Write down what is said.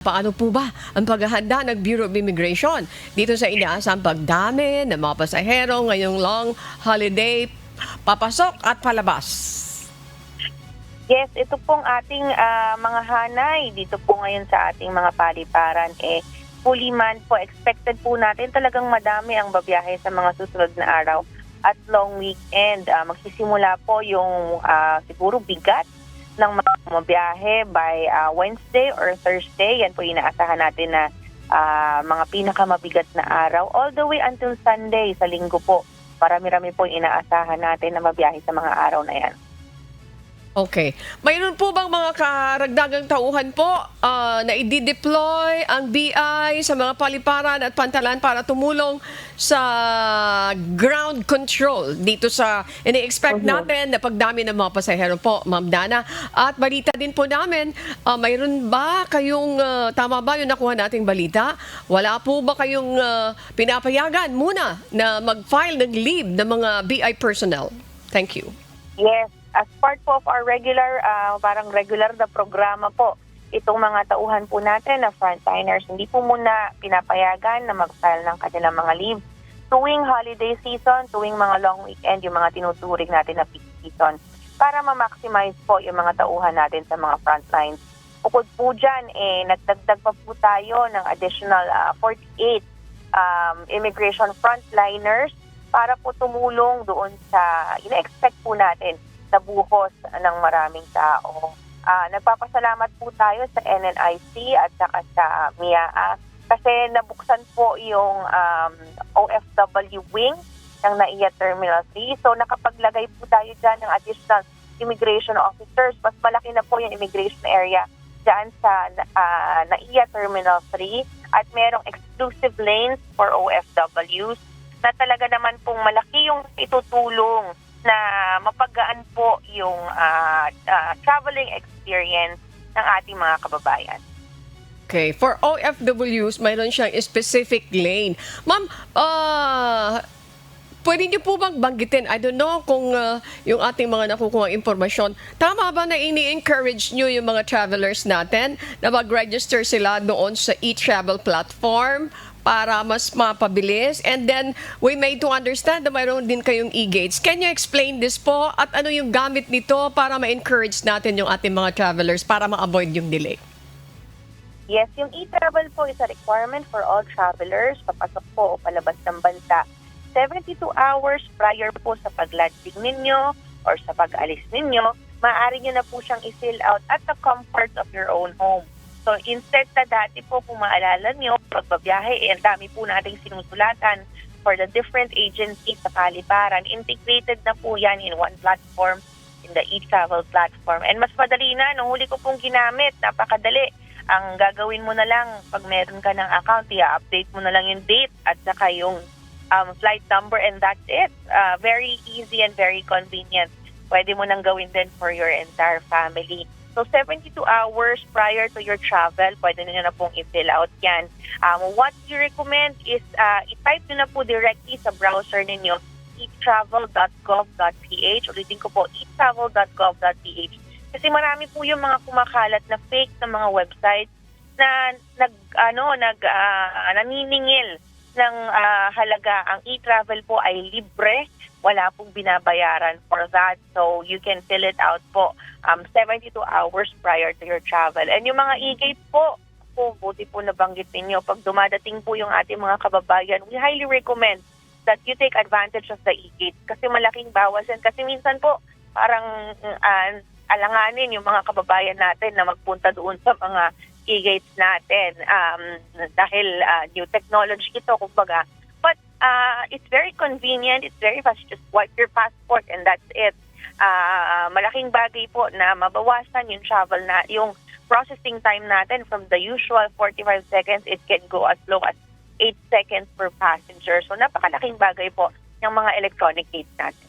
Paano po ba ang paghahanda ng Bureau of Immigration dito sa inaasang pagdami ng mga pasahero ngayong long holiday, papasok at palabas? Yes, ito pong ating mga hanay dito po ngayon sa ating mga paliparan. Fully man po, expected po natin talagang madami ang babiyahe sa mga susunod na araw at long weekend. Magsisimula po yung siguro bigat ng mga mabiyahe by Wednesday or Thursday. Yan po inaasahan natin na mga pinakamabigat na araw. All the way until Sunday sa linggo po. Marami-rami po inaasahan natin na mabiyahe sa mga araw na yan. Okay. Mayroon po bang mga karagdagang tauhan po na i-deploy ang BI sa mga paliparan at pantalan para tumulong sa ground control dito sa ini-expect natin na pagdami ng mga pasahero po, Ma'am Dana? At balita din po namin, mayroon ba kayong, tama ba yung nakuha nating balita? Wala po ba kayong pinapayagan muna na mag-file ng leave ng mga BI personnel? Thank you. Yes. As part po of our regular na programa po, itong mga tauhan po natin na frontliners, hindi po muna pinapayagan na mag-file ng kanilang mga leave tuwing holiday season, tuwing mga long weekend, yung mga tinuturing natin na peak season, para ma-maximize po yung mga tauhan natin sa mga frontlines. Bukod po dyan, nagdagdag pa po tayo ng additional 48 immigration frontliners para po tumulong doon sa ina-expect po natin sa buhos ng maraming tao. Nagpapasalamat po tayo sa NNIC at saka sa MIAA kasi nabuksan po yung OFW wing ng NAIA Terminal 3. So nakapaglagay po tayo dyan ng additional immigration officers. Mas malaki na po yung immigration area dyan sa NAIA Terminal 3 at merong exclusive lanes for OFWs na talaga naman pong malaki yung itutulong na mapagaan po yung traveling experience ng ating mga kababayan. Okay, for OFWs, mayroon siyang specific lane. Ma'am, pwede niyo po bang banggitin, I don't know kung yung ating mga nakukuha impormasyon, tama ba na ini-encourage niyo yung mga travelers natin na mag-register sila doon sa e-travel platform para mas mapabilis? And then, we made to understand na mayroon din kayong e-gates. Can you explain this po? At ano yung gamit nito para ma-encourage natin yung ating mga travelers para ma-avoid yung delay? Yes, yung e-travel po is a requirement for all travelers, papasok po o palabas ng bansa. 72 hours prior po sa paglanding ninyo or sa pag-alis ninyo, maaari nyo na po siyang i-fill out at the comfort of your own home. So instead na dati po, kung maalala nyo, pagbabiyahe, ang dami po nating sinusulatan for the different agencies sa paliparan. Integrated na po yan in one platform, in the e-travel platform. And mas madali na, nung huli ko pong ginamit, napakadali. Ang gagawin mo na lang, pag meron ka ng account, i-update mo na lang yung date at saka yung flight number and that's it. Very easy and very convenient. Pwede mo nang gawin din for your entire family. So 72 hours prior to your travel, pwede nyo na pong i-fill out yan. What you recommend is i-type nyo na po directly sa browser ninyo, etravel.gov.ph. Ulitin ko po, etravel.gov.ph. Kasi marami po yung mga kumakalat na fake na mga websites na naniningil ng halaga. Ang e-travel po ay libre. Wala pong binabayaran for that. So you can fill it out po 72 hours prior to your travel. And yung mga e-gate po, buti po nabanggit ninyo, pag dumadating po yung ating mga kababayan, we highly recommend that you take advantage of the e-gate kasi malaking bawas yan. Kasi minsan po, parang alanganin yung mga kababayan natin na magpunta doon sa mga e-gates natin dahil new technology ito, kumbaga. But it's very convenient, it's very fast. Just swipe your passport and that's it. Malaking bagay po na mabawasan yung travel na, yung processing time natin from the usual 45 seconds, it can go as low as 8 seconds per passenger. So napakalaking bagay po ng mga electronic gates natin.